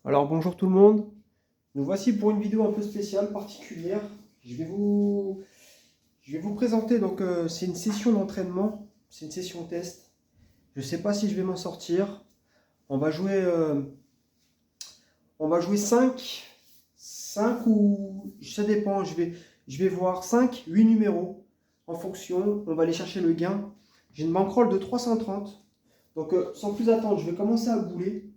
Alors bonjour tout le monde, nous voici pour une vidéo un peu spéciale, particulière. Je vais vous présenter, donc c'est une session d'entraînement, c'est une session test. Je ne sais pas si je vais m'en sortir. On va jouer, euh, on va jouer 5 ou ça dépend, je vais voir 5, 8 numéros en fonction, on va aller chercher le gain. J'ai une bankroll de 330, donc sans plus attendre, je vais commencer à bouler.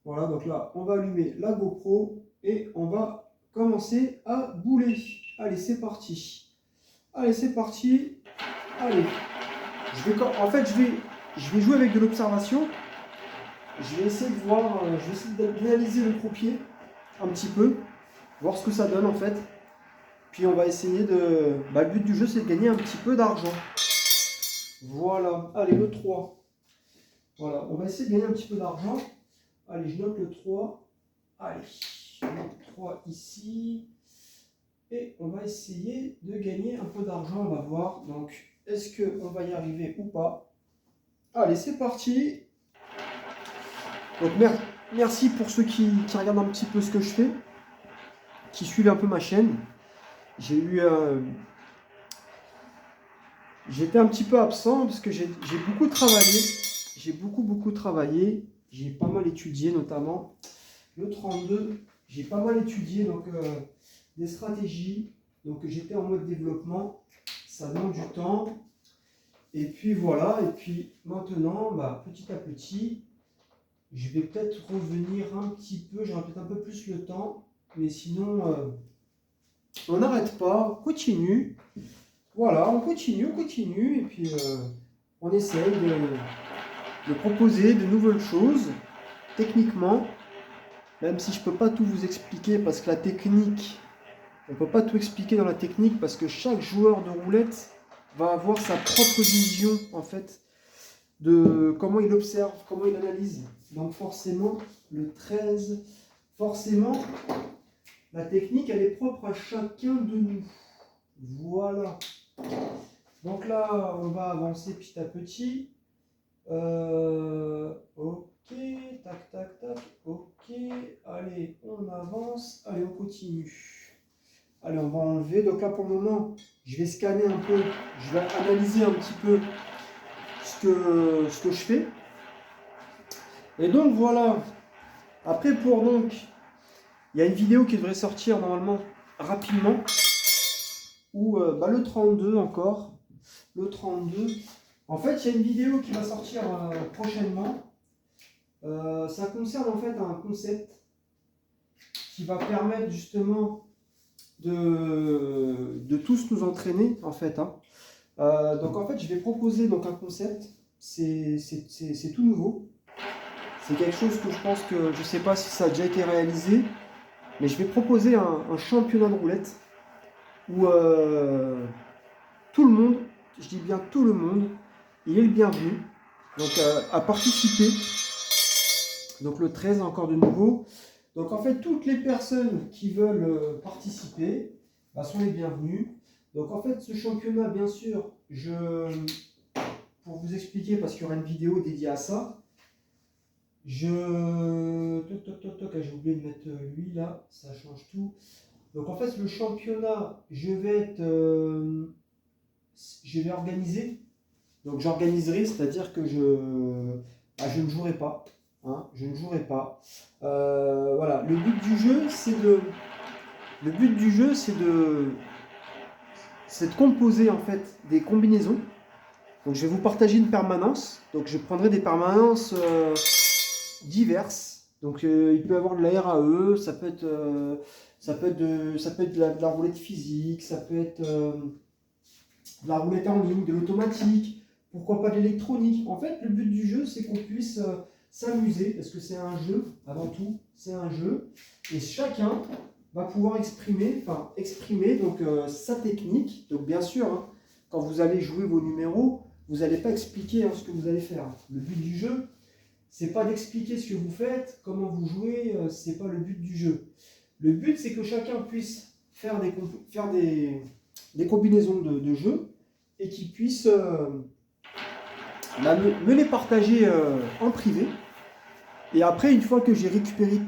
Voilà, donc là, on va allumer la GoPro et on va commencer à bouler. Allez, c'est parti. Allez, c'est parti. Allez. En fait, je vais jouer avec de l'observation. Je vais essayer de voir, je vais essayer d'analyser le croupier un petit peu, voir ce que ça donne en fait. Puis on va essayer de... le but du jeu, c'est de gagner un petit peu d'argent. Voilà. Allez, le 3. Voilà, on va essayer de gagner un petit peu d'argent. Allez, je note le 3. Allez, je mets 3 ici. Et on va essayer de gagner un peu d'argent. On va voir. Donc, est-ce qu'on va y arriver ou pas? Allez, c'est parti. Donc, merci pour ceux qui regardent un petit peu ce que je fais, qui suivent un peu ma chaîne. J'étais un petit peu absent parce que j'ai beaucoup travaillé. J'ai beaucoup travaillé. J'ai pas mal étudié, notamment le 32. J'ai pas mal étudié donc des stratégies. Donc j'étais en mode développement. Ça demande du temps. Et puis voilà. Et puis maintenant, petit à petit, je vais peut-être revenir un petit peu. J'aurai peut-être un peu plus le temps. Mais sinon, on n'arrête pas. On continue. Voilà, on continue. Et puis on essaye de proposer de nouvelles choses techniquement. Même si je ne peux pas tout vous expliquer parce que la technique, on ne peut pas tout expliquer dans la technique parce que chaque joueur de roulette va avoir sa propre vision en fait de comment il observe, comment il analyse. Donc forcément, le 13, forcément, la technique elle est propre à chacun de nous. Voilà. Donc là, on va avancer petit à petit. Ok, tac, ok, allez, on avance, allez, on continue. Allez, on va enlever, donc là pour le moment, je vais scanner un peu, je vais analyser un petit peu ce que je fais. Et donc voilà, après il y a une vidéo qui devrait sortir normalement rapidement, où le 32 encore, le 32, en fait il y a une vidéo qui va sortir prochainement. Ça concerne en fait un concept qui va permettre justement de tous nous entraîner en fait. Donc en fait, je vais proposer donc un concept. C'est tout nouveau. C'est quelque chose que je pense que je ne sais pas si ça a déjà été réalisé, mais je vais proposer un championnat de roulette où tout le monde, je dis bien tout le monde, il est le bienvenu. Donc à participer. Donc le 13 encore de nouveau. Donc en fait, toutes les personnes qui veulent participer sont les bienvenues. Donc en fait, ce championnat, bien sûr, pour vous expliquer, parce qu'il y aura une vidéo dédiée à ça, j'ai oublié de mettre lui là, ça change tout. Donc en fait, le championnat, je vais organiser. Donc j'organiserai, c'est-à-dire que je ne jouerai pas. Je ne jouerai pas. Voilà, le but du jeu, c'est de composer en fait des combinaisons. Donc je vais vous partager une permanence. Donc je prendrai des permanences diverses. Donc il peut y avoir de la RAE, ça peut être de la roulette physique, ça peut être de la roulette en ligne, de l'automatique, pourquoi pas de l'électronique. En fait, le but du jeu, c'est qu'on puisse s'amuser, parce que c'est un jeu, avant tout, c'est un jeu, et chacun va pouvoir exprimer donc, sa technique. Donc bien sûr, quand vous allez jouer vos numéros, vous n'allez pas expliquer ce que vous allez faire. Le but du jeu, c'est pas d'expliquer ce que vous faites, comment vous jouez, c'est pas le but du jeu. Le but, c'est que chacun puisse faire des combinaisons de jeux et qu'ils puissent me les partager en privé. Et après, une fois que j'ai récupéré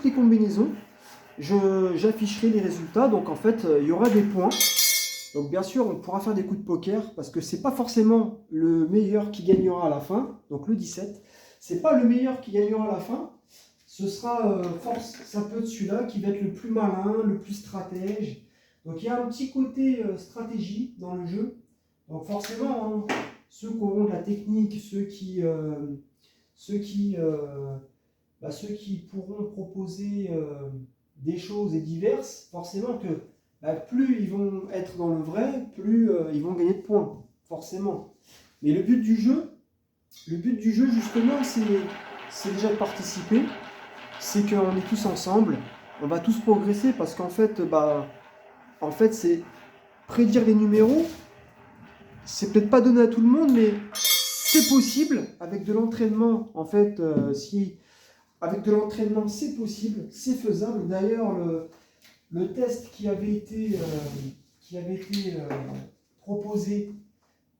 toutes les combinaisons, j'afficherai les résultats. Donc en fait, il y aura des points. Donc bien sûr, on pourra faire des coups de poker parce que c'est pas forcément le meilleur qui gagnera à la fin. Donc le 17, c'est pas le meilleur qui gagnera à la fin. Ce sera ça peut être celui-là qui va être le plus malin, le plus stratège. Donc il y a un petit côté stratégie dans le jeu. Donc forcément, hein, ceux qui auront de la technique, ceux qui pourront proposer des choses et diverses, forcément que plus ils vont être dans le vrai, plus ils vont gagner de points, forcément. Mais le but du jeu justement, c'est déjà de participer, c'est qu'on est tous ensemble, on va tous progresser parce qu'en fait, c'est prédire les numéros, c'est peut-être pas donné à tout le monde, mais c'est possible avec de l'entraînement. En fait, avec de l'entraînement, c'est possible, c'est faisable. D'ailleurs, le test qui avait été proposé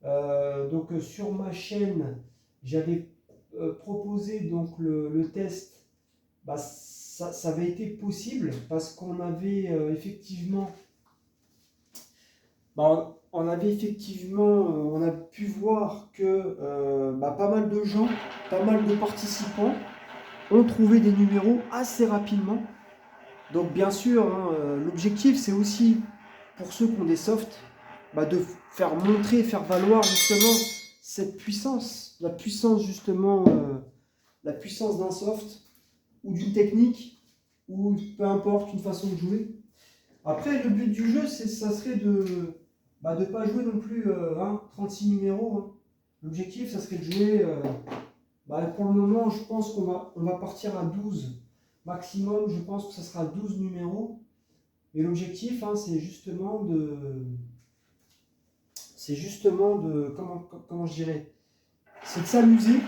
donc sur ma chaîne, j'avais proposé donc le test. Ça avait été possible parce qu'on avait effectivement on a pu voir que pas mal de gens, pas mal de participants ont trouvé des numéros assez rapidement. Donc bien sûr, hein, l'objectif c'est aussi pour ceux qui ont des softs de faire montrer, faire valoir justement cette puissance, la puissance justement, la puissance d'un soft ou d'une technique ou peu importe une façon de jouer. Après le but du jeu ça serait de ne pas jouer non plus 36 numéros. Hein. L'objectif ça serait de jouer, pour le moment je pense on va partir à 12 maximum, je pense que ça sera 12 numéros. Et l'objectif, c'est justement de, comment je dirais, c'est de s'amuser.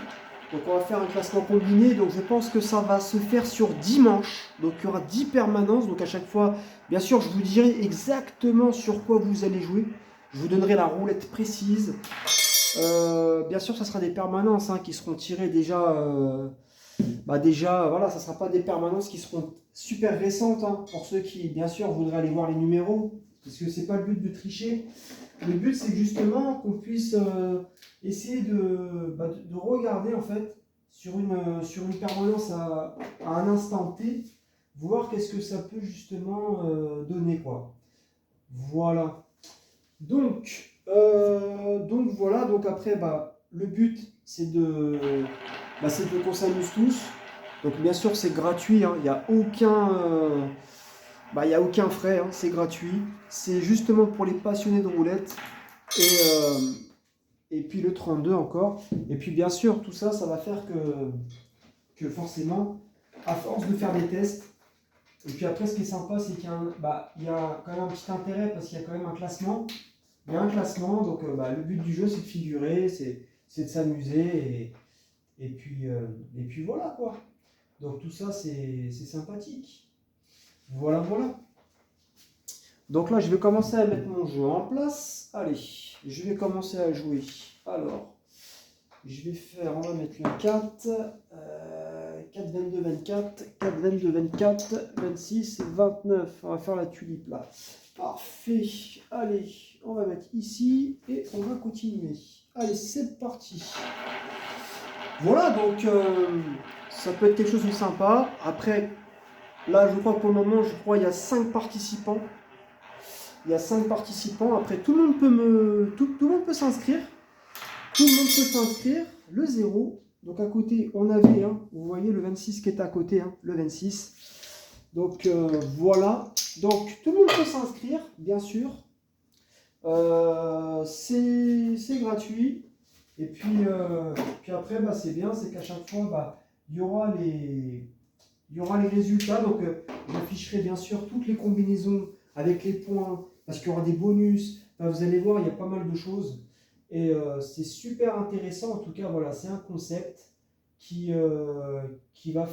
Donc on va faire un classement combiné, donc je pense que ça va se faire sur 10 manches. Donc il y aura 10 permanences, donc à chaque fois, bien sûr, je vous dirai exactement sur quoi vous allez jouer. Je vous donnerai la roulette précise. Bien sûr, ça sera des permanences qui seront tirées déjà. Voilà, ça ne sera pas des permanences qui seront super récentes pour ceux qui, bien sûr, voudraient aller voir les numéros, parce que c'est pas le but de tricher. Le but, c'est justement qu'on puisse essayer de regarder, en fait, sur une permanence à un instant T, voir qu'est-ce que ça peut justement donner, quoi. Voilà. Donc voilà, donc après, le but, c'est qu'on s'amuse tous. Donc bien sûr, c'est gratuit, il n'y a aucun frais, c'est gratuit. C'est justement pour les passionnés de roulette. Et puis le 32 encore. Et puis bien sûr, tout ça, ça va faire que forcément, à force de faire des tests, et puis après, ce qui est sympa, c'est qu'il y a quand même un petit intérêt parce qu'il y a quand même un classement. Il y a un classement, donc le but du jeu, c'est de figurer, c'est de s'amuser, et puis voilà quoi. Donc tout ça, c'est sympathique. Voilà. Donc là, je vais commencer à mettre mon jeu en place. Allez, je vais commencer à jouer. Alors, on va mettre le 4, 4, 22, 24, 4, 22, 24, 26, 29. On va faire la tulipe là. Parfait. Allez, on va mettre ici et on va continuer. Allez, c'est parti. Voilà, donc ça peut être quelque chose de sympa. Après, là, je crois que pour le moment, il y a 5 participants. Après, tout le monde peut s'inscrire. Le 0. Donc à côté, on avait, vous voyez le 26 qui est à côté, le 26. Donc voilà. Donc tout le monde peut s'inscrire, bien sûr. C'est gratuit. Et puis après, c'est bien, c'est qu'à chaque fois, il y aura les résultats. Donc j'afficherai bien sûr toutes les combinaisons avec les points, parce qu'il y aura des bonus. Vous allez voir, il y a pas mal de choses. Et c'est super intéressant. En tout cas, voilà, c'est un concept qui va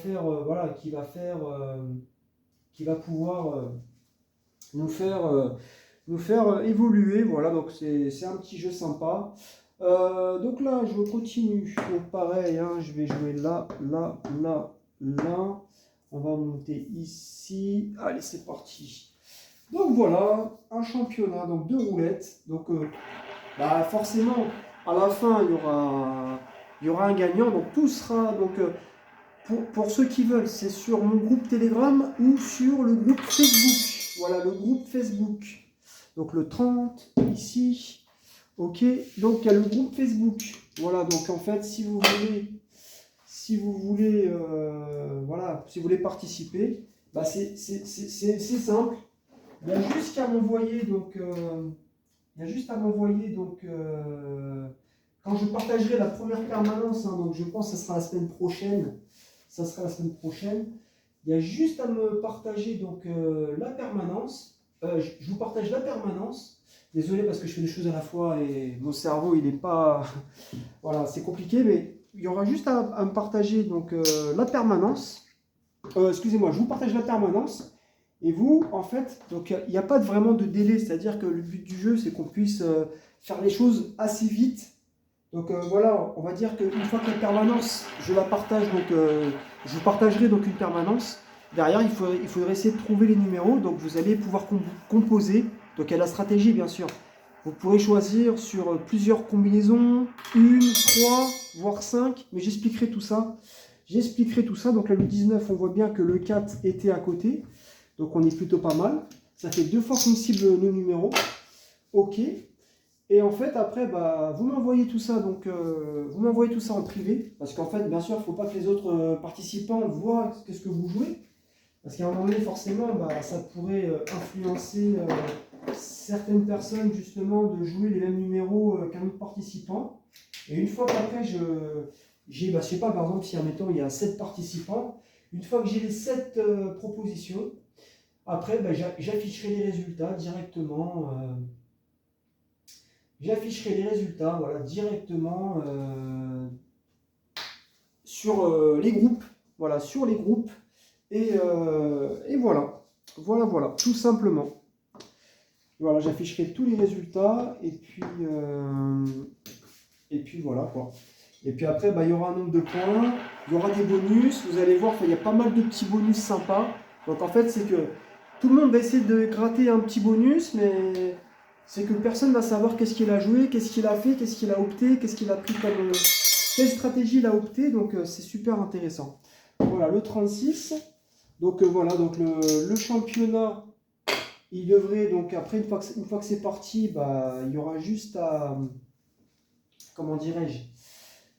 pouvoir nous faire évoluer. Voilà, donc c'est un petit jeu sympa. Donc là, je continue. Donc pareil, je vais jouer là. On va monter ici. Allez, c'est parti. Donc voilà, un championnat, donc 2 roulettes. Donc forcément, à la fin, il y aura un gagnant. Donc tout sera, donc, pour ceux qui veulent, c'est sur mon groupe Telegram ou sur le groupe Facebook. Voilà, le groupe Facebook. Donc le 30, ici. Ok, donc il y a le groupe Facebook. Voilà, donc en fait, si vous voulez, voilà, si vous voulez participer, c'est simple. Il y a juste qu'à m'envoyer, donc, quand je partagerai la première permanence, hein, donc je pense que ça sera la semaine prochaine. Ça sera la semaine prochaine. Il y a juste à me partager donc la permanence. Je vous partage la permanence. Désolé parce que je fais des choses à la fois et mon cerveau il n'est pas, voilà, c'est compliqué, mais il y aura juste à me partager donc la permanence. Excusez-moi, je vous partage la permanence. Et vous, en fait, donc il n'y a pas vraiment de délai, c'est-à-dire que le but du jeu, c'est qu'on puisse faire les choses assez vite. Donc voilà, on va dire qu'une fois que la permanence, je la partage, donc je vous partagerai donc une permanence. Derrière, il faudrait essayer de trouver les numéros, donc vous allez pouvoir composer. Donc il y a la stratégie, bien sûr. Vous pourrez choisir sur plusieurs combinaisons, 1, 3, voire 5, mais j'expliquerai tout ça. Donc là, le 19, on voit bien que le 4 était à côté. Donc on est plutôt pas mal. Ça fait 2 fois qu'on cible nos numéros. Ok. Et en fait, après, vous m'envoyez tout ça. Donc, vous m'envoyez tout ça en privé. Parce qu'en fait, bien sûr, il ne faut pas que les autres participants voient ce que vous jouez. Parce qu'à un moment donné, forcément, ça pourrait influencer certaines personnes, justement, de jouer les mêmes numéros qu'un autre participant. Et une fois qu'après, je sais pas, par exemple, si admettons, il y a 7 participants, une fois que j'ai les 7 propositions, après, j'afficherai les résultats directement. J'afficherai les résultats, voilà, directement sur les groupes. Voilà, sur les groupes. Et voilà. Voilà, tout simplement. Voilà, j'afficherai tous les résultats. Et puis voilà, quoi. Et puis après, il y aura un nombre de points. Il y aura des bonus. Vous allez voir, il y a pas mal de petits bonus sympas. Donc en fait, c'est que tout le monde va essayer de gratter un petit bonus, mais c'est que personne ne va savoir qu'est-ce qu'il a joué, qu'est-ce qu'il a fait, qu'est-ce qu'il a opté, qu'est-ce qu'il a pris comme... quelle stratégie il a opté, donc c'est super intéressant. Voilà, le 36. Donc voilà, donc le championnat, il devrait, donc après, une fois que c'est parti, il y aura juste à... Comment dirais-je?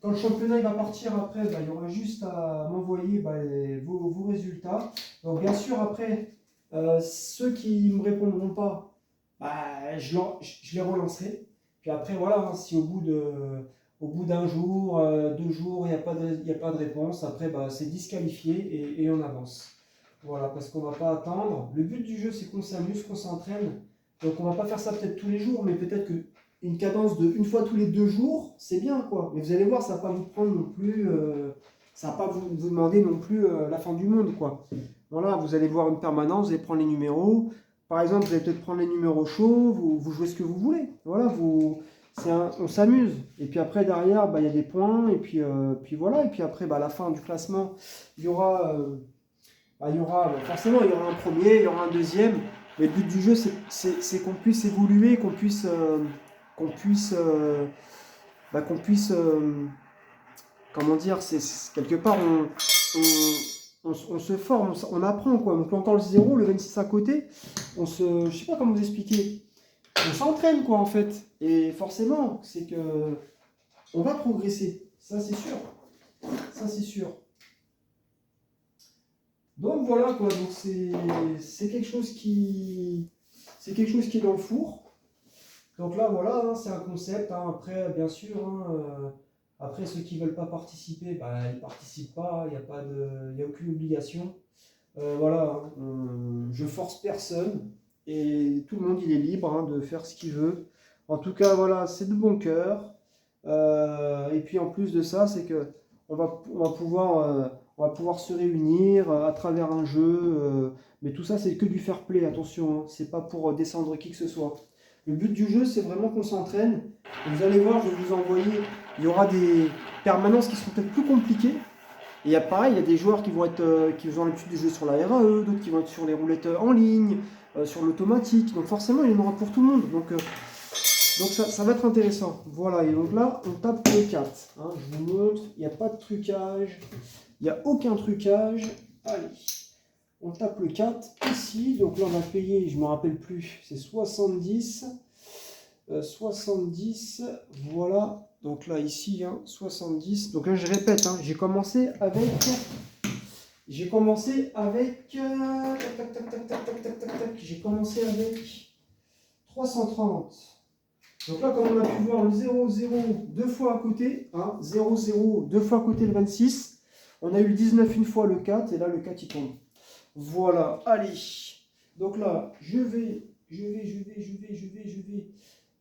Quand le championnat il va partir après, il y aura juste à m'envoyer vos résultats. Donc bien sûr, après, ceux qui ne me répondront pas, je les relancerai. Puis après, voilà, hein, si au bout d'un jour, 2 jours, il n'y a pas de réponse, après, c'est disqualifié et on avance. Voilà, parce qu'on ne va pas attendre. Le but du jeu, c'est qu'on s'amuse, qu'on s'entraîne. Donc on ne va pas faire ça peut-être tous les jours, mais peut-être qu'une cadence de une fois tous les 2 jours, c'est bien, quoi. Mais vous allez voir, ça ne va pas vous prendre non plus, ça ne va pas vous demander non plus la fin du monde, quoi. Voilà, vous allez voir une permanence, vous allez prendre les numéros. Par exemple, vous allez peut-être prendre les numéros chauds, vous jouez ce que vous voulez. Voilà, on s'amuse. Et puis après, derrière, il y a des points. Et puis voilà. Et puis après, à la fin du classement, il y aura forcément, il y aura un premier, il y aura un deuxième. Mais le but du jeu, c'est qu'on puisse évoluer, qu'on puisse, comment dire, c'est quelque part, on se forme, on apprend, quoi. Donc encore le 0, le 26 à côté, je sais pas comment vous expliquer, on s'entraîne, quoi, en fait. Et forcément, c'est que on va progresser, ça c'est sûr. Ça c'est sûr. Donc voilà, quoi, donc c'est quelque chose qui est dans le four. Donc là, voilà, hein, c'est un concept. Hein. Après, bien sûr, hein, après ceux qui ne veulent pas participer, ils ne participent pas. Il n'y a aucune obligation. Voilà, hein, je force personne et tout le monde il est libre hein, de faire ce qu'il veut. En tout cas, voilà, c'est de bon cœur. Et puis en plus de ça, c'est que on va pouvoir se réunir à travers un jeu. Mais tout ça, c'est que du fair play, attention, hein, c'est pas pour descendre qui que ce soit. Le but du jeu, c'est vraiment qu'on s'entraîne. Vous allez voir, je vais vous envoyer, il y aura des permanences qui seront peut-être plus compliquées. Et il y a pareil, il y a des joueurs qui vont être, qui ont l'habitude de jouer sur la RAE, d'autres qui vont être sur les roulettes en ligne, sur l'automatique. Donc forcément, il y en aura pour tout le monde. Donc ça va être intéressant. Voilà, et donc là, on tape le 4. Hein, je vous montre, il n'y a pas de trucage. Il n'y a aucun trucage. Allez, on tape le 4 ici. Donc là, on va payer, je ne me rappelle plus, c'est 70. 70, voilà. Donc là, ici, hein, 70. Donc là, je répète, hein, j'ai commencé avec... J'ai commencé avec... J'ai commencé avec 330. Donc là, comme on a pu voir le 0, 0, deux fois à côté, hein, 0, 0, deux fois à côté le 26. On a eu le 19 une fois le 4, et là, le 4, il tombe. Voilà, allez. Donc là, je vais.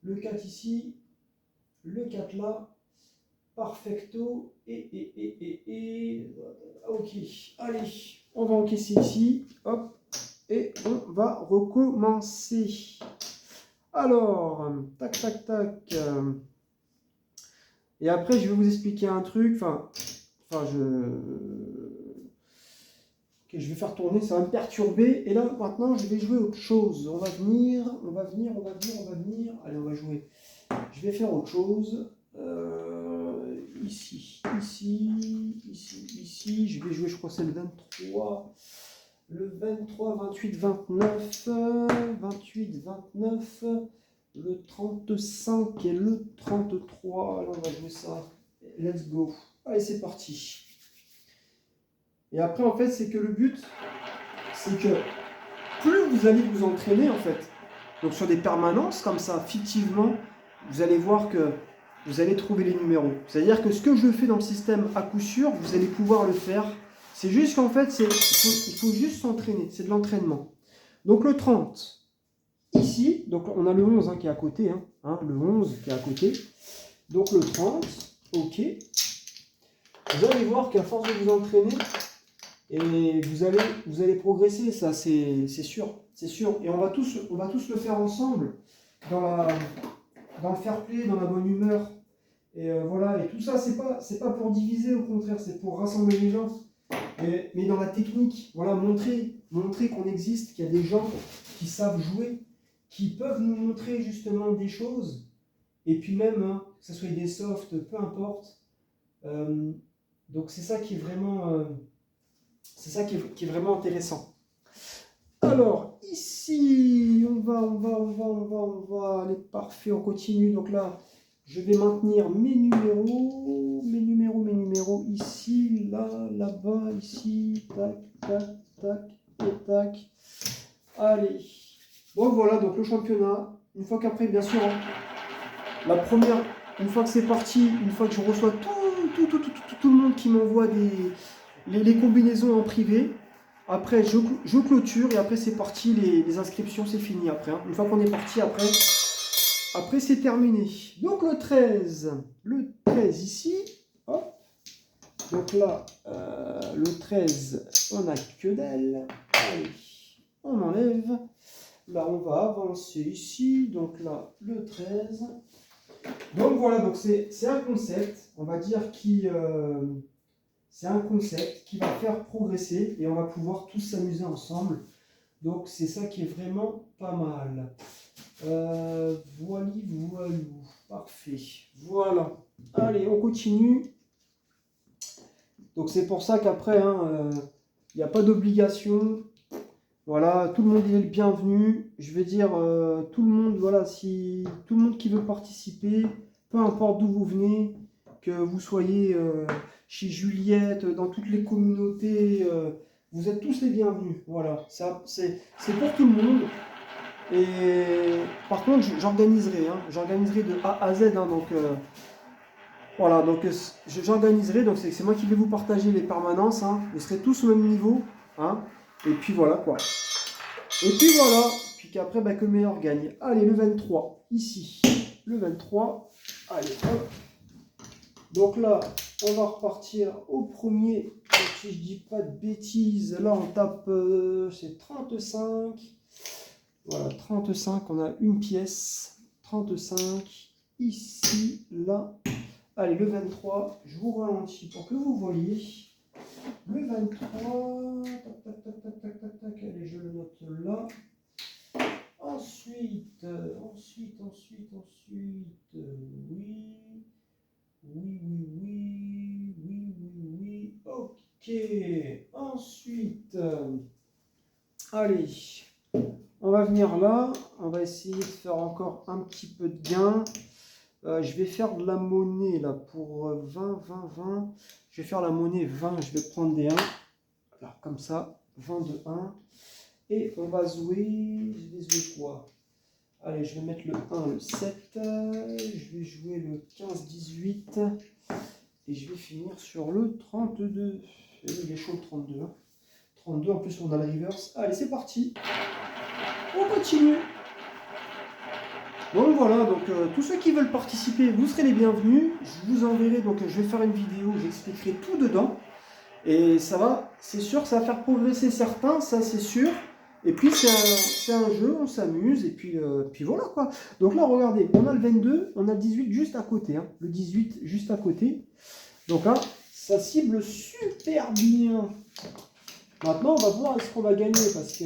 Le 4 ici, le 4 là, perfecto, ok, allez, on va encaisser ici, hop, et on va recommencer. Alors, tac, tac, tac, et après je vais vous expliquer un truc, je vais faire tourner, ça va me perturber, et là, maintenant, je vais jouer autre chose. On va venir, allez, on va jouer. Je vais faire autre chose. Ici. Je vais jouer, je crois que c'est le 23. Le 23, 28, 29. 28, 29. Le 35 et le 33. Alors, on va jouer ça. Let's go. Allez, c'est parti. Et après, en fait, c'est que le but, c'est que plus vous allez vous entraîner, en fait, donc sur des permanences comme ça, fictivement, vous allez voir que vous allez trouver les numéros. C'est-à-dire que ce que je fais dans le système, à coup sûr, vous allez pouvoir le faire. C'est juste qu'en fait, il faut juste s'entraîner. C'est de l'entraînement. Donc le 30, ici, donc on a le 11 hein, qui est à côté. Le 11 qui est à côté. Donc le 30, ok. Vous allez voir qu'à force de vous entraîner, et vous allez progresser, ça c'est sûr. C'est sûr. Et on va tous le faire ensemble dans le fair play, dans la bonne humeur. Et voilà, et tout ça, c'est pas pour diviser, au contraire, c'est pour rassembler les gens. Mais dans la technique, voilà, montrer qu'on existe, qu'il y a des gens qui savent jouer, qui peuvent nous montrer justement des choses. Et puis même, hein, que ce soit des softs, peu importe. Donc c'est ça qui est vraiment, qui est vraiment intéressant. Alors, ici, on va aller parfait, on continue. Donc là, je vais maintenir mes numéros, ici, là, là-bas, ici, tac, tac, tac, et tac. Allez. Bon, voilà, donc le championnat. Une fois qu'après, bien sûr, la première, une fois que c'est parti, une fois que je reçois tout le monde qui m'envoie les combinaisons en privé, après je clôture et après c'est parti, les inscriptions c'est fini après. Une fois qu'on est parti, après c'est terminé. Donc le 13 ici, hop. Donc là, le 13, on n'a que dalle. Allez, on enlève. Là, on va avancer ici. Donc là, le 13. Donc voilà, donc c'est un concept, on va dire, c'est un concept qui va faire progresser et on va pouvoir tous s'amuser ensemble. Donc c'est ça qui est vraiment pas mal. Voilou, parfait. Voilà. Allez, on continue. Donc c'est pour ça qu'après, il n'y a pas d'obligation. Voilà, tout le monde est le bienvenu. Je vais dire, tout le monde, voilà, si tout le monde qui veut participer, peu importe d'où vous venez, que vous soyez chez Juliette, dans toutes les communautés, vous êtes tous les bienvenus. Voilà, c'est pour tout le monde. Et par contre, j'organiserai de A à Z. Donc voilà, donc j'organiserai. Donc c'est moi qui vais vous partager les permanences. Vous serez tous au même niveau. Et puis voilà quoi. Et puis voilà. Puis qu'après, que le meilleur gagne. Allez, le 23, ici. Le 23. Allez, hop. Donc là, on va repartir au premier. Donc, si je dis pas de bêtises, là on tape, c'est 35. Voilà, 35, on a une pièce. 35, ici, là. Allez, le 23, je vous ralentis pour que vous voyez. Le 23, tac, tac, tac, tac, tac, tac, tac, allez, je le note là. Ensuite, oui, ok. Ensuite, allez, on va venir là, on va essayer de faire encore un petit peu de gain. Je vais faire de la monnaie là pour 20. Je vais faire la monnaie 20, je vais prendre des 1. Alors comme ça, 20 de 1. Et on va jouer, je vais jouer quoi? Allez, je vais mettre le 1, le 7. Je vais jouer le 15, 18. Et je vais finir sur le 32. Il est chaud le 32. 32, en plus on a le reverse. Allez, c'est parti. On continue. Donc voilà, donc tous ceux qui veulent participer, vous serez les bienvenus. Je vous enverrai, donc je vais faire une vidéo où j'expliquerai tout dedans. Et ça va, c'est sûr que ça va faire progresser certains, ça c'est sûr. Et puis c'est un jeu, on s'amuse, et puis voilà quoi. Donc là, regardez, on a le 22, on a le 18 juste à côté. Hein, le 18 juste à côté. Donc là, ça cible super bien. Maintenant, on va voir est-ce qu'on va gagner, parce que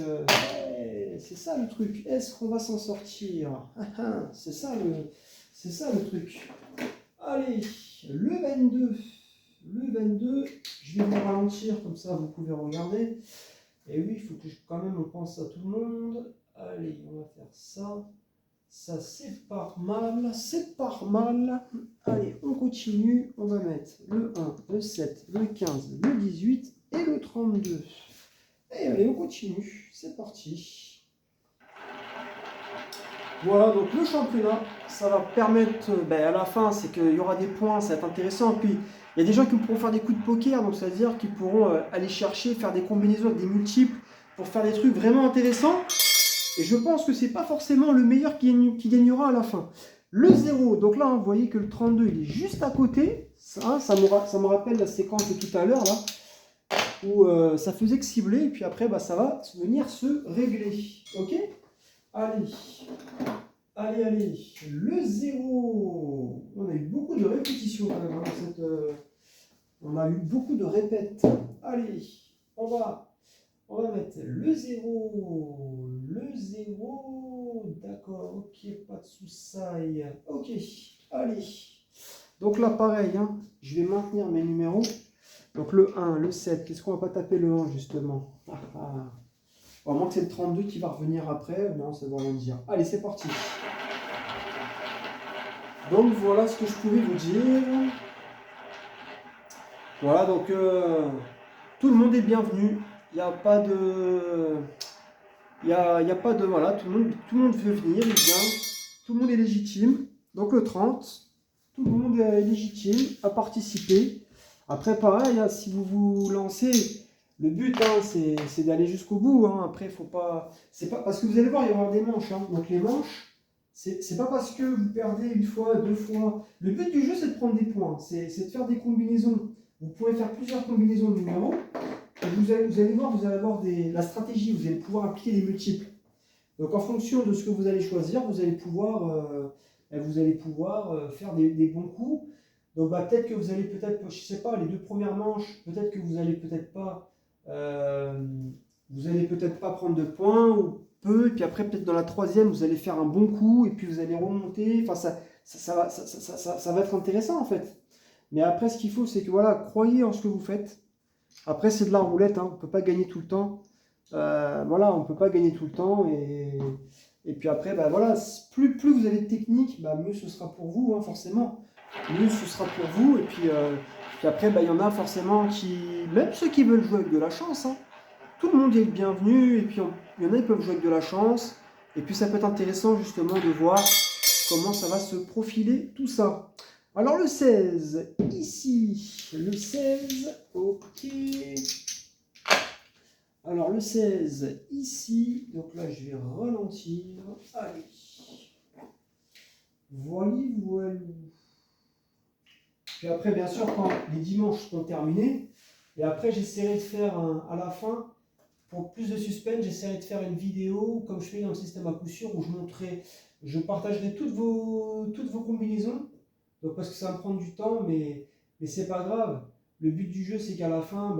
c'est ça le truc. Est-ce qu'on va s'en sortir? C'est ça le truc. Allez, le 22. Le 22, je vais vous ralentir, comme ça vous pouvez regarder. Et oui, il faut que quand même on pense à tout le monde. Allez, on va faire ça. Ça, c'est pas mal. C'est pas mal. Allez, on continue. On va mettre le 1, le 7, le 15, le 18 et le 32. Et allez, on continue. C'est parti. Voilà, donc le championnat, ça va permettre, à la fin, c'est qu'il y aura des points, ça va être intéressant. Puis, il y a des gens qui pourront faire des coups de poker, donc ça veut dire qu'ils pourront aller chercher, faire des combinaisons avec des multiples pour faire des trucs vraiment intéressants. Et je pense que c'est pas forcément le meilleur qui gagnera à la fin. Le 0, donc là, vous voyez que le 32, il est juste à côté. Ça me rappelle la séquence de tout à l'heure, là, où ça faisait que cibler, et puis après, ça va venir se régler. Ok? Allez. Allez, le 0. On a eu beaucoup de répétitions quand même. On a eu beaucoup de répètes. Allez, on va mettre le 0. Le 0. D'accord, ok, pas de soucis. Ok, allez. Donc là, pareil, hein, je vais maintenir mes numéros. Donc le 1, le 7. Qu'est-ce qu'on va pas taper le 1 justement? À moins que c'est le 32 qui va revenir après. Non, ça ne veut rien dire. Allez, c'est parti. Donc voilà ce que je pouvais vous dire. Voilà, donc tout le monde est bienvenu. Il n'y a pas de... Il y a pas de... Voilà, tout le monde veut venir, il vient. Tout le monde est légitime. Donc le 30, tout le monde est légitime à participer. Après, pareil, hein, si vous vous lancez, le but, hein, c'est d'aller jusqu'au bout. Hein. Après, faut pas... C'est pas... Parce que vous allez voir, il y aura des manches. Hein. Donc les manches... C'est pas parce que vous perdez une fois, deux fois. Le but du jeu, c'est de prendre des points. C'est de faire des combinaisons. Vous pouvez faire plusieurs combinaisons de numéros. Et vous allez voir, vous allez avoir la stratégie. Vous allez pouvoir appliquer des multiples. Donc, en fonction de ce que vous allez choisir, vous allez pouvoir faire des bons coups. Donc, peut-être que vous allez je sais pas, les deux premières manches, peut-être que vous allez peut-être pas prendre de points ou peu, et puis après peut-être dans la troisième vous allez faire un bon coup et puis vous allez remonter, enfin ça va être intéressant en fait. Mais après ce qu'il faut c'est que voilà, croyez en ce que vous faites. Après c'est de la roulette, hein, on ne peut pas gagner tout le temps. Voilà, on ne peut pas gagner tout le temps et puis après voilà, plus vous avez de technique, mieux ce sera pour vous, hein, forcément. Mieux ce sera pour vous et puis après il y en a forcément même ceux qui veulent jouer avec de la chance, hein, tout le monde est le bienvenu, et puis il y en a qui peuvent jouer avec de la chance, et puis ça peut être intéressant justement de voir comment ça va se profiler tout ça. Alors le 16, ici, le 16, ok. Alors le 16, ici, donc là je vais ralentir, allez. Voilà. Puis après bien sûr quand les dimanches seront terminés, et après j'essaierai de faire à la fin, pour plus de suspense, j'essaierai de faire une vidéo, comme je fais dans le système à coup sûr, où je partagerai toutes vos combinaisons. Donc parce que ça va me prendre du temps, mais c'est pas grave. Le but du jeu, c'est qu'à la fin,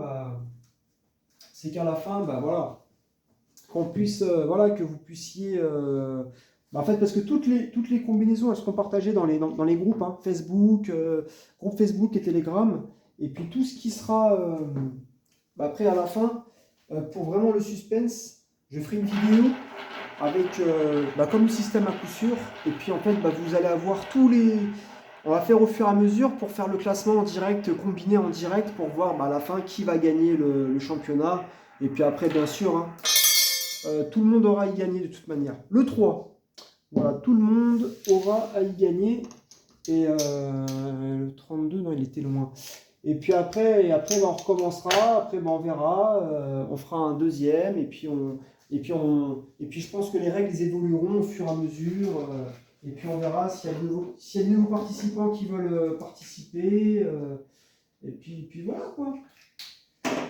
voilà, qu'on puisse, voilà, que vous puissiez, en fait, parce que toutes les combinaisons, elles seront partagées dans les groupes, hein, Facebook, groupe Facebook et Telegram, et puis tout ce qui sera, après à la fin, pour vraiment le suspense, je ferai une vidéo avec, comme le système à coup sûr, et puis en fait, vous allez avoir tous les... On va faire au fur et à mesure pour faire le classement en direct, combiné en direct, pour voir à la fin qui va gagner le championnat. Et puis après, bien sûr, hein, tout le monde aura à y gagner de toute manière. Le 3, voilà, tout le monde aura à y gagner. Et le 32, non, il était loin. Et puis après, on recommencera. Après, on verra. On fera un deuxième. Et puis je pense que les règles évolueront au fur et à mesure. Et puis on verra s'il y a de nouveaux participants qui veulent participer. Et puis voilà quoi.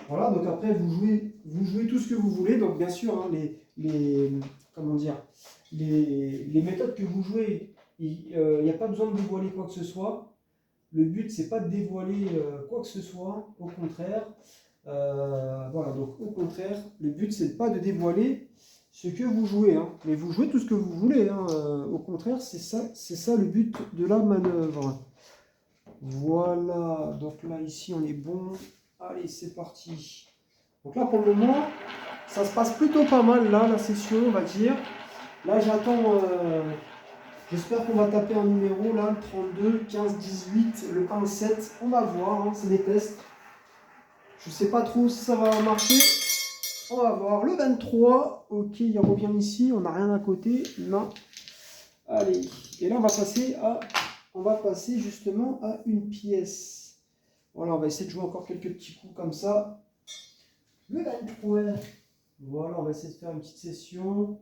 Voilà, donc après vous jouez tout ce que vous voulez. Donc bien sûr, hein, comment dire, les méthodes que vous jouez, il n'y a pas besoin de dévoiler quoi que ce soit. Le but c'est pas de dévoiler quoi que ce soit, au contraire. Voilà, donc au contraire, le but c'est pas de dévoiler ce que vous jouez, hein. Mais vous jouez tout ce que vous voulez, hein. Au contraire, c'est ça le but de la manœuvre. Voilà, donc là ici on est bon. Allez, c'est parti. Donc là pour le moment, ça se passe plutôt pas mal là, la session, on va dire. Là j'attends, j'espère qu'on va taper un numéro là, le 32, 15, 18, le 1, 7. On va voir, hein, c'est des tests. Je sais pas trop si ça va marcher. On va voir. Le 23. Ok, il revient ici. On n'a rien à côté. Non. Allez. Et là, on va passer justement à une pièce. Voilà, on va essayer de jouer encore quelques petits coups comme ça. Le 23. Voilà, on va essayer de faire une petite session.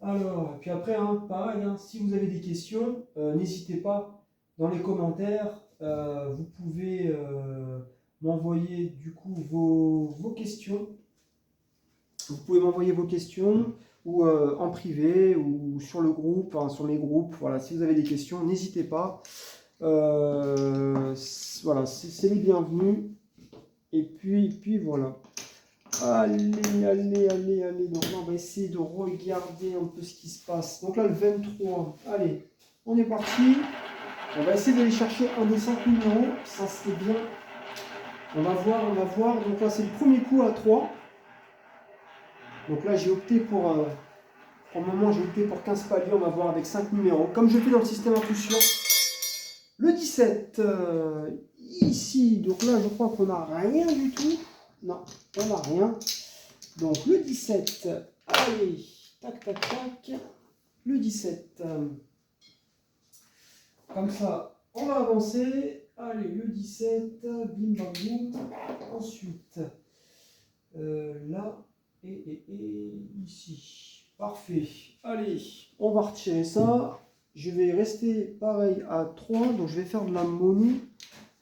Alors, et puis après, hein, pareil, hein, si vous avez des questions, n'hésitez pas dans les commentaires. Vous pouvez m'envoyer du coup vos questions. Vous pouvez m'envoyer vos questions ou en privé ou sur le groupe, hein, sur mes groupes. Voilà, si vous avez des questions, n'hésitez pas. Voilà, c'est les bienvenus. Et puis voilà. Allez. Donc là, on va essayer de regarder un peu ce qui se passe. Donc là, le 23. Allez, on est parti. On va essayer d'aller chercher un des 5 numéros. Ça serait bien. On va voir. Donc là, c'est le premier coup à 3. Donc là, j'ai opté pour le moment, j'ai opté pour 15 paliers. On va voir avec 5 numéros. Comme je fais dans le système à coup sûr. Le 17. Ici. Donc là, je crois qu'on n'a rien du tout. Non, on n'a rien. Donc le 17. Allez. Tac. Le 17. Comme ça, on va avancer. Allez, le 17. Bim bam boum. Ensuite, là. Et ici. Parfait. Allez, on va retirer ça. Je vais rester pareil à 3. Donc je vais faire de la monnaie.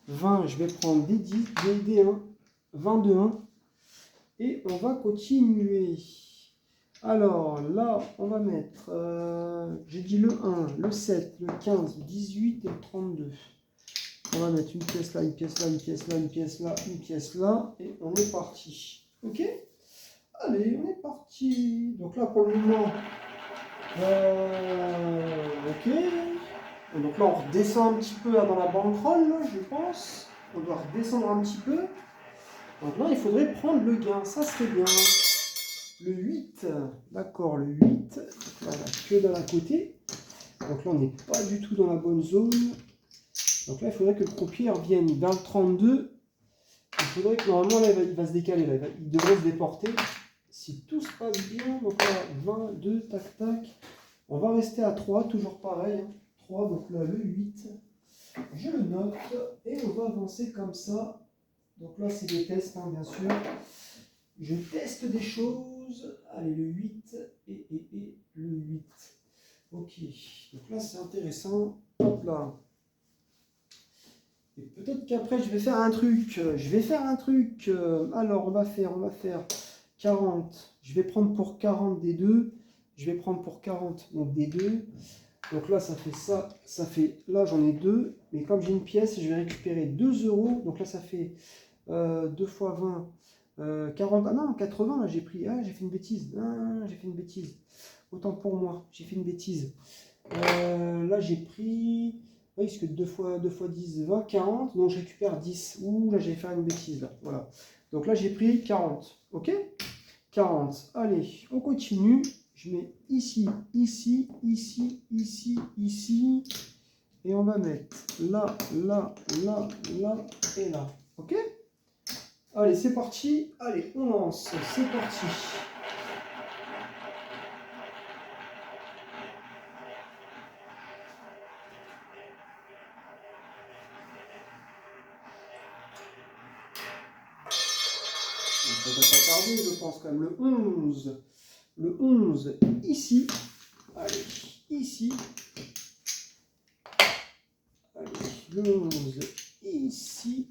20, je vais prendre des 10, des 1, 22, 1. Et on va continuer. Alors là, on va mettre, j'ai dit le 1, le 7, le 15, le 18 et le 32. On va mettre une pièce là, une pièce là, une pièce là, une pièce là, une pièce là. Et on est parti. Ok? Allez, on est parti. Donc là, pour le moment, ok. Donc là, on redescend un petit peu là, dans la bankroll, là, je pense. On doit redescendre un petit peu. Donc là, il faudrait prendre le gain. Ça serait bien. Le 8. D'accord, le 8. Donc là, on a que dans la côté. Donc là, on n'est pas du tout dans la bonne zone. Donc là, il faudrait que le croupier revienne vers le 32. Il faudrait que normalement, là, il va se décaler. Là. Il devrait se déporter. Si tout se passe bien, donc là, 22, tac. On va rester à 3, toujours pareil. Hein. 3, donc là, le 8. Je le note et on va avancer comme ça. Donc là, c'est des tests, hein, bien sûr. Je teste des choses. Allez, le 8 et le 8. Ok, donc là, c'est intéressant. Hop là. Et peut-être qu'après, je vais faire un truc. Alors, on va faire 40. Je vais prendre pour 40 des 2. Je vais prendre pour 40 donc des 2. Donc là, ça fait ça. Ça fait, là, j'en ai 2. Mais comme j'ai une pièce, je vais récupérer 2 €. Donc là, ça fait 2 fois 20. 40, ah non, 80, là j'ai pris, ah j'ai fait une bêtise, ah, j'ai fait une bêtise, autant pour moi, j'ai fait une bêtise. Là j'ai pris, oui, parce que 2 fois 10, 20, 40, donc je récupère 10, ouh là j'ai fait une bêtise, là, voilà. Donc là j'ai pris 40, ok, 40, allez, on continue, je mets ici, ici, ici, ici, ici, et on va mettre là, là, là, là, et là, ok. Allez, c'est parti. Allez, on lance. C'est parti. Ça va pas tarder, je pense, quand même. Le 11. Le 11, ici. Allez, ici. Allez, le 11, ici.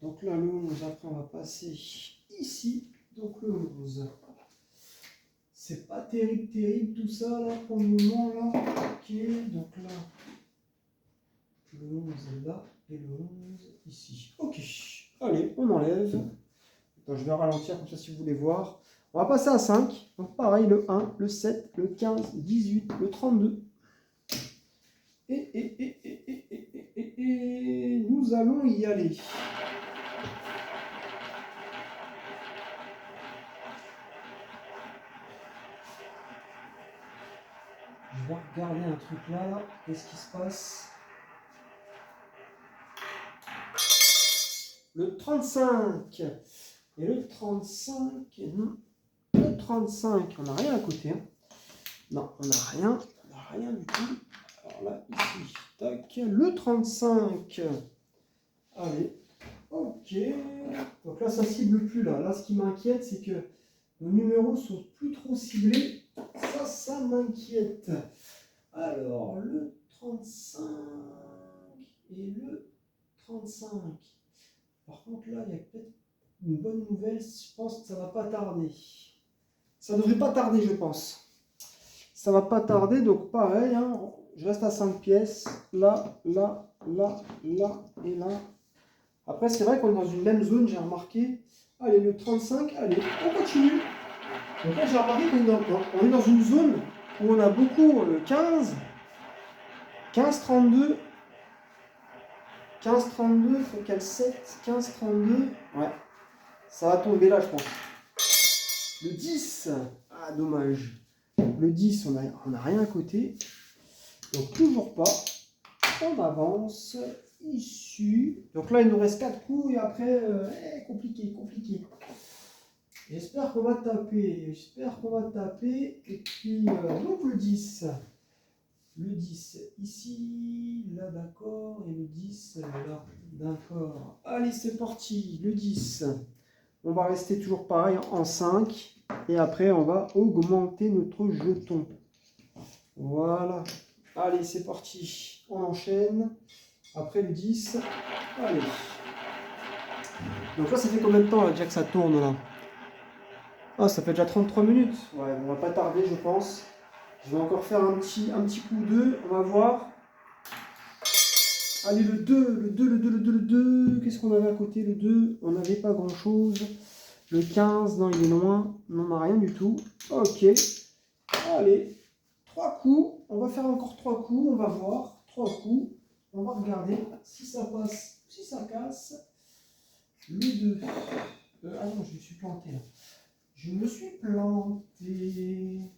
Donc là, le 11, après, on va passer ici. Donc le 11. C'est pas terrible, terrible tout ça, là, pour le moment, là. Ok, donc là, le 11 est là, et le 11 ici. Ok, allez, on enlève. Attends, je vais ralentir comme ça si vous voulez voir. On va passer à 5. Donc pareil, le 1, le 7, le 15, le 18, le 32. Et nous allons y aller. Je vais regarder un truc là. Qu'est-ce qui se passe? Le 35. Et le 35, non. Le 35, on n'a rien à côté. Hein. Non, on n'a rien. On n'a rien du tout. Alors là, ici, tac. Le 35. Allez. Ok. Donc là, ça cible plus là. Là, ce qui m'inquiète, c'est que nos numéros sont plus trop ciblés. Ça m'inquiète. Alors, le 35 et le 35. Par contre, là, il y a peut-être une bonne nouvelle. Je pense que ça va pas tarder. Ça devrait pas tarder, je pense. Ça va pas tarder, donc pareil, hein, je reste à 5 pièces. Là, là, là, là et là. Après, c'est vrai qu'on est dans une même zone, j'ai remarqué. Allez, le 35, allez, on continue. Donc là, j'ai remarqué qu'on est dans une zone où on a beaucoup 15, 15, 32, 15, 32, il faut qu'elle 7, 15, 32. Ouais, ça va tomber là, je pense. Le 10, ah, dommage. Le 10, on n'a rien à côté. Donc, toujours pas. On avance. Issu. Donc là, il nous reste 4 coups et après, compliqué, compliqué. J'espère qu'on va taper. J'espère qu'on va taper. Et puis, donc le 10. Le 10 ici, là, d'accord. Et le 10 là, d'accord. Allez, c'est parti. Le 10. On va rester toujours pareil en 5. Et après, on va augmenter notre jeton. Voilà. Allez, c'est parti. On enchaîne. Après le 10. Allez. Donc là, ça fait combien de temps là, déjà que ça tourne là? Ah, ça fait déjà 33 minutes. Ouais, on va pas tarder, je pense. Je vais encore faire un petit coup 2. On va voir. Allez, le 2, le 2, le 2, le 2, le 2. Qu'est-ce qu'on avait à côté, le 2? On n'avait pas grand-chose. Le 15, non, il est loin. On n'en a rien du tout. Ok. Allez. 3 coups. On va faire encore 3 coups. On va voir. 3 coups. On va regarder si ça passe ou si ça casse. Le 2. Ah non, je me suis planté là. Je me suis planté.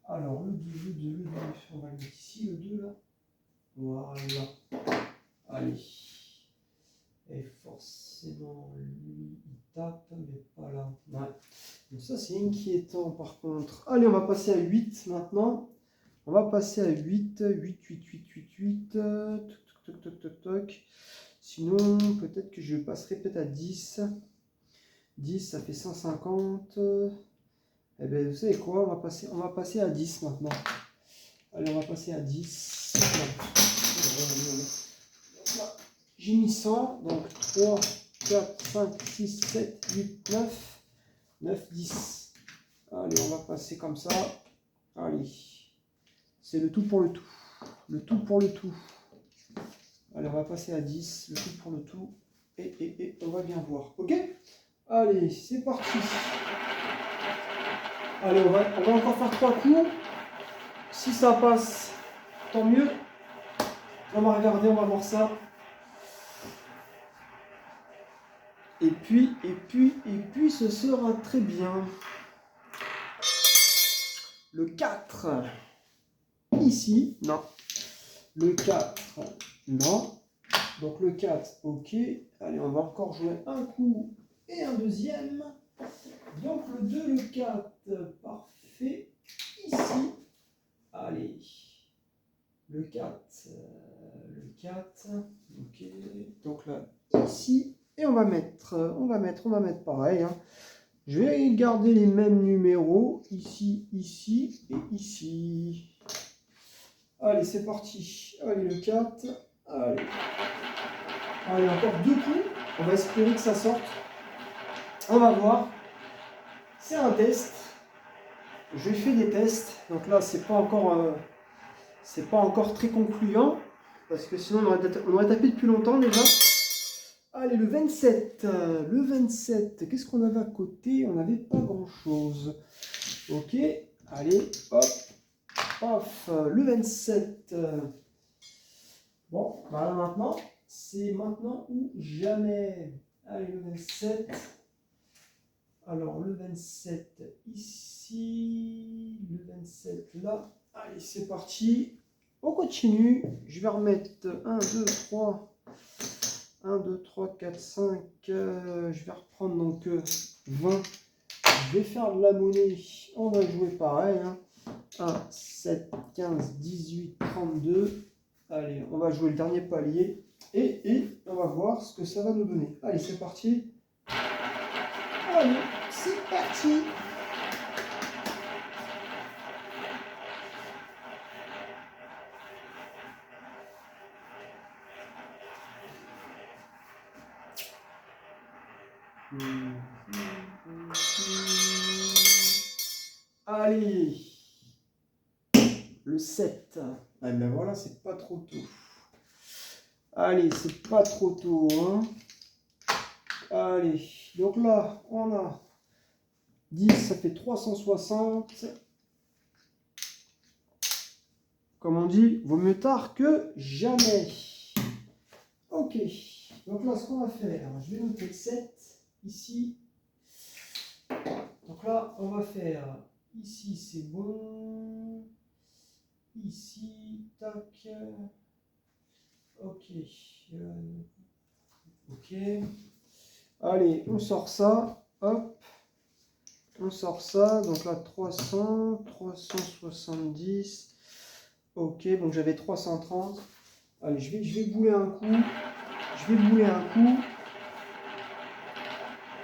Alors, le 2, le 2, le 2. On va le mettre ici, le 2 là. Voilà. Allez. Et forcément, lui, il tape, mais pas là. Ouais. Donc ça, c'est inquiétant par contre. Allez, on va passer à 8 maintenant. On va passer à 8. 8, 8, 8, 8, 8. Toc, toc, toc, toc. Sinon, peut-être que je passerai peut-être à 10. 10, ça fait 150. Eh bien, vous savez quoi, on va passer à 10 maintenant. Allez, on va passer à 10. J'ai mis 100, donc 3, 4, 5, 6, 7, 8, 9. 9, 10. Allez, on va passer comme ça. Allez. C'est le tout pour le tout. Le tout pour le tout. Allez, on va passer à 10. Le tout pour le tout. Et on va bien voir. Ok? Allez, c'est parti. Allez, on va encore faire 3 coups. Si ça passe, tant mieux. On va regarder, on va voir ça. Et puis, ce sera très bien. Le 4. Ici, non. Le 4, non. Donc le 4, ok. Allez, on va encore jouer un coup et un deuxième. Donc le 2, le 4, parfait. Ici, allez. Le 4, ok. Donc là, ici. Et on va mettre pareil. Hein. Je vais garder les mêmes numéros. Ici, ici et ici. Allez, c'est parti. Allez, le 4. Allez. Allez, encore 2 coups. On va espérer que ça sorte. On va voir. C'est un test. Je fais des tests. Donc là, c'est pas encore très concluant. Parce que sinon, on aurait tapé depuis longtemps déjà. Allez, le 27. Le 27. Qu'est-ce qu'on avait à côté? On n'avait pas grand-chose. Ok. Allez, hop. Off. Le 27. Bon, voilà maintenant. C'est maintenant ou jamais. Allez, le 27. Alors, le 27 ici. Le 27 là. Allez, c'est parti. On continue. Je vais remettre 1, 2, 3. 1, 2, 3, 4, 5. Je vais reprendre donc 20. Je vais faire de la monnaie. On va jouer pareil. Hein. 1, 7, 15, 18, 32. Allez, on va jouer le dernier palier. Et on va voir ce que ça va nous donner. Allez, c'est parti. Allez, c'est parti. Allez, le 7. Ah ben voilà, c'est pas trop tôt. Allez, c'est pas trop tôt. Hein. Allez, donc là, on a 10, ça fait 360. Comme on dit, vaut mieux tard que jamais. Ok, donc là, ce qu'on va faire, je vais noter 7 ici. Donc là, on va faire ici, c'est bon. Ici, tac. Ok. Ok. Allez, on sort ça. Hop. On sort ça. Donc là, 300, 370. Ok, donc j'avais 330. Allez, je vais bouler un coup.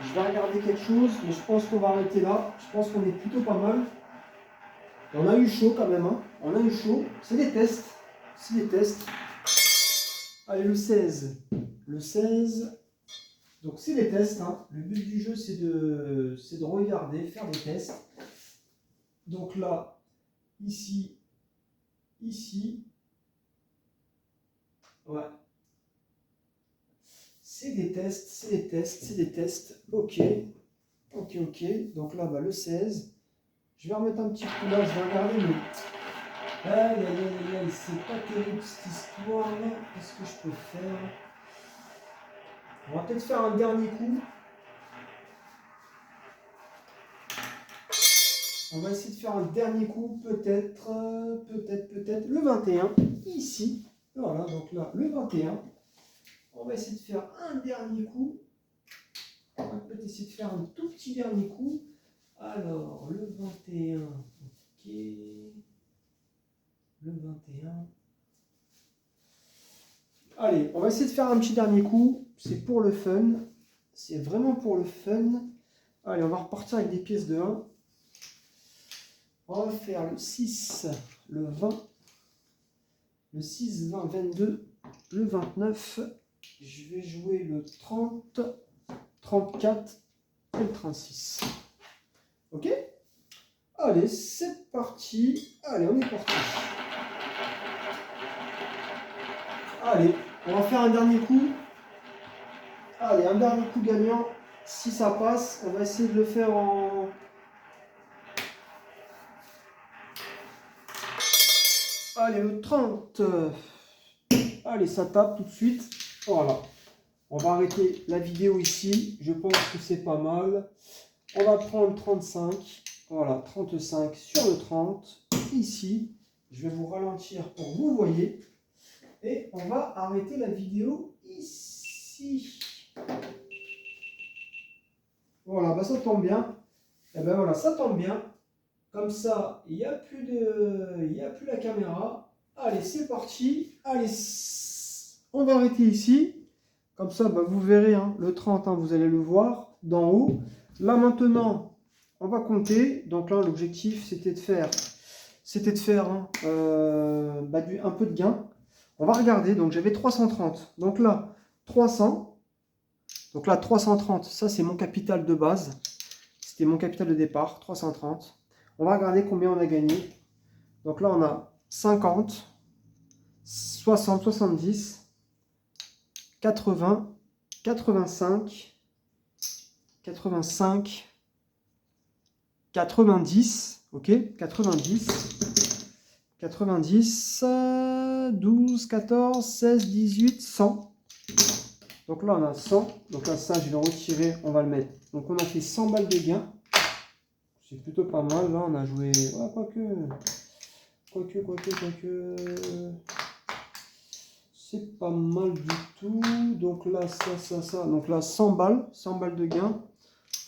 Je vais regarder quelque chose, mais je pense qu'on va arrêter là. Je pense qu'on est plutôt pas mal. On a eu chaud quand même. Hein. On a eu chaud. C'est des tests. Allez, le 16. Le 16. Donc c'est des tests. Hein. Le but du jeu, c'est de regarder, faire des tests. Donc là, ici. Ouais. C'est des tests. Ok. Donc là, bah, le 16. Je vais remettre un petit coup là, je vais regarder, mais... Aïe, c'est pas terrible cette histoire-là. Qu'est-ce que je peux faire? On va peut-être faire un dernier coup. On va essayer de faire un dernier coup, peut-être. Le 21, ici. Voilà, donc là, le 21. On va essayer de faire un dernier coup. On va peut-être essayer de faire un tout petit dernier coup. Alors, le 21. Ok. Le 21. Allez, on va essayer de faire un petit dernier coup. C'est pour le fun. C'est vraiment pour le fun. Allez, on va repartir avec des pièces de 1. On va faire le 6, le 20. Le 6, 20, 22. Le 29. Je vais jouer le 30, 34 et le 36. Ok? Allez, c'est parti. Allez, on est parti. Allez, on va faire un dernier coup. Allez, un dernier coup gagnant. Si ça passe, on va essayer de le faire en... Allez, le 30. Allez, ça tape tout de suite. Voilà. On va arrêter la vidéo ici. Je pense que c'est pas mal. On va prendre le 35. Voilà, 35 sur le 30. Ici, je vais vous ralentir pour que vous voyez. Et on va arrêter la vidéo ici. Voilà, bah ça tombe bien. Et ben voilà, ça tombe bien. Comme ça, il n'y a plus la caméra. Allez, c'est parti. Allez, on va arrêter ici. Comme ça, bah, vous verrez, hein, le 30, hein, vous allez le voir d'en haut. Là, maintenant, on va compter. Donc là, l'objectif, c'était de faire hein, bah, un peu de gain. On va regarder. Donc, j'avais 330. Donc là, 300. Donc là, 330, ça, c'est mon capital de base. C'était mon capital de départ, 330. On va regarder combien on a gagné. Donc là, on a 50, 60, 70, 80, 85, 85, 90, ok, 90, 90, 12, 14, 16, 18, 100. Donc là, on a 100. Donc là, ça, je vais le retirer, on va le mettre. Donc on a fait 100 balles de gain. C'est plutôt pas mal. Là, on a joué... Ouais, quoique... C'est pas mal du tout. Donc là, ça. Donc là, 100 balles de gain.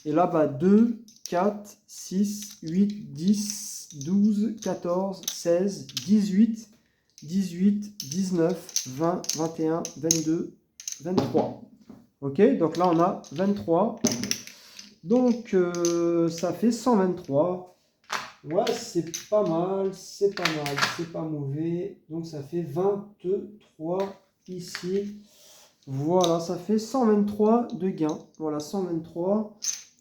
Et là, bah, 2, 4, 6, 8, 10, 12, 14, 16, 18, 18, 19, 20, 21, 22, 23. Ok, donc là, on a 23. Donc, ça fait 123. Ouais, c'est pas mal, c'est pas mauvais. Donc, ça fait 23 ici. Voilà, ça fait 123 de gains. Voilà, 123.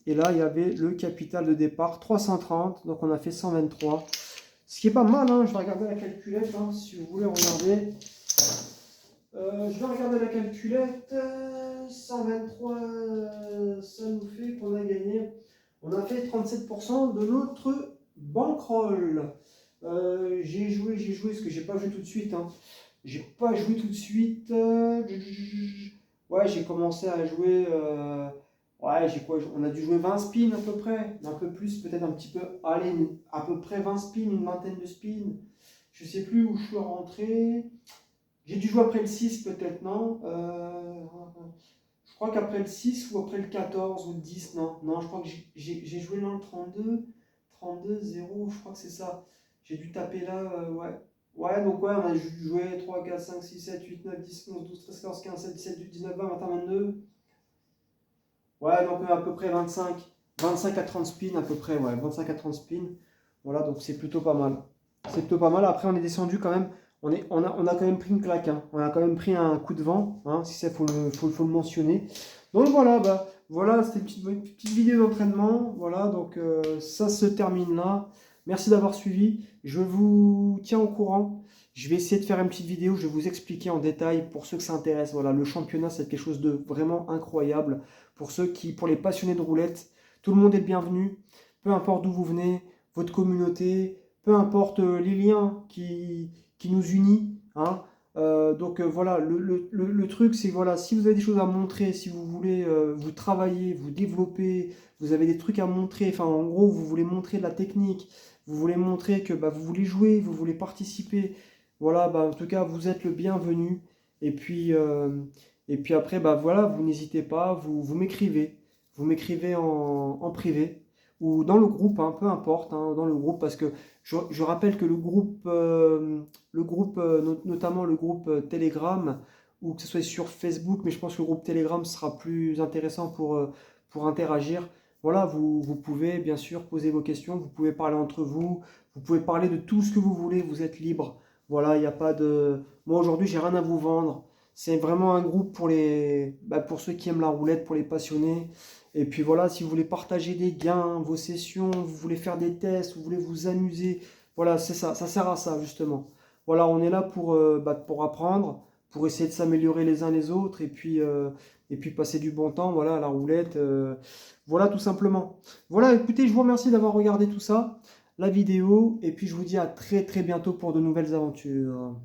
Et là, il y avait le capital de départ, 330. Donc, on a fait 123. Ce qui est pas mal, hein. Je vais regarder la calculette, hein, si vous voulez regarder. Je vais regarder la calculette. 123, ça nous fait qu'on a gagné. On a fait 37% de notre bankroll. J'ai joué, parce que j'ai pas joué tout de suite. Hein. J'ai pas joué tout de suite. Ouais, j'ai commencé à jouer. Ouais, j'ai quoi? On a dû jouer 20 spins à peu près. Un peu plus, peut-être un petit peu. Allez, à peu près 20 spins, une vingtaine de spins. Je sais plus où je suis rentré. J'ai dû jouer après le 6 peut-être, non je crois qu'après le 6 ou après le 14 ou le 10, non. Non, je crois que j'ai joué dans le 32, 0, je crois que c'est ça. J'ai dû taper là, ouais. Ouais, donc ouais, on a joué 3, 4, 5, 6, 7, 8, 9, 10, 11, 12, 13, 14, 15, 16, 17, 18, 19, 20, 21, 22. Ouais, donc à peu près 25 à 30 spins à peu près, ouais, 25 à 30 spins. Voilà, donc c'est plutôt pas mal. C'est plutôt pas mal. Après, on est descendu quand même. On a quand même pris une claque. Hein. On a quand même pris un coup de vent. Hein, si ça, faut le mentionner. Donc voilà, bah, voilà, c'était une petite vidéo d'entraînement. Voilà, donc ça se termine là. Merci d'avoir suivi. Je vous tiens au courant. Je vais essayer de faire une petite vidéo. Je vais vous expliquer en détail pour ceux que ça intéresse. Voilà, le championnat, c'est quelque chose de vraiment incroyable. Pour les passionnés de roulette, tout le monde est le bienvenu. Peu importe d'où vous venez, votre communauté, peu importe les liens qui nous unissent. Hein. Donc voilà, le truc, c'est voilà, si vous avez des choses à montrer, si vous voulez vous travailler, vous développer, vous avez des trucs à montrer, enfin en gros, vous voulez montrer de la technique, vous voulez montrer que bah, vous voulez jouer, vous voulez participer, voilà, bah, en tout cas, vous êtes le bienvenu. Et puis après, bah, voilà, vous n'hésitez pas, vous m'écrivez. Vous m'écrivez en privé ou dans le groupe, hein, peu importe, hein, dans le groupe, parce que je rappelle que le groupe notamment le groupe Telegram, ou que ce soit sur Facebook, mais je pense que le groupe Telegram sera plus intéressant pour interagir. Voilà, vous pouvez bien sûr poser vos questions, vous pouvez parler entre vous, vous pouvez parler de tout ce que vous voulez, vous êtes libre. Voilà, il n'y a pas de... Moi aujourd'hui, j'ai rien à vous vendre. C'est vraiment un groupe pour ceux qui aiment la roulette, pour les passionnés. Et puis voilà, si vous voulez partager des gains, vos sessions, vous voulez faire des tests, vous voulez vous amuser, voilà, c'est ça, ça sert à ça justement. Voilà, on est là pour apprendre, pour essayer de s'améliorer les uns les autres et puis passer du bon temps, voilà, à la roulette. Voilà tout simplement. Voilà, écoutez, je vous remercie d'avoir regardé tout ça, la vidéo, et puis je vous dis à très très bientôt pour de nouvelles aventures.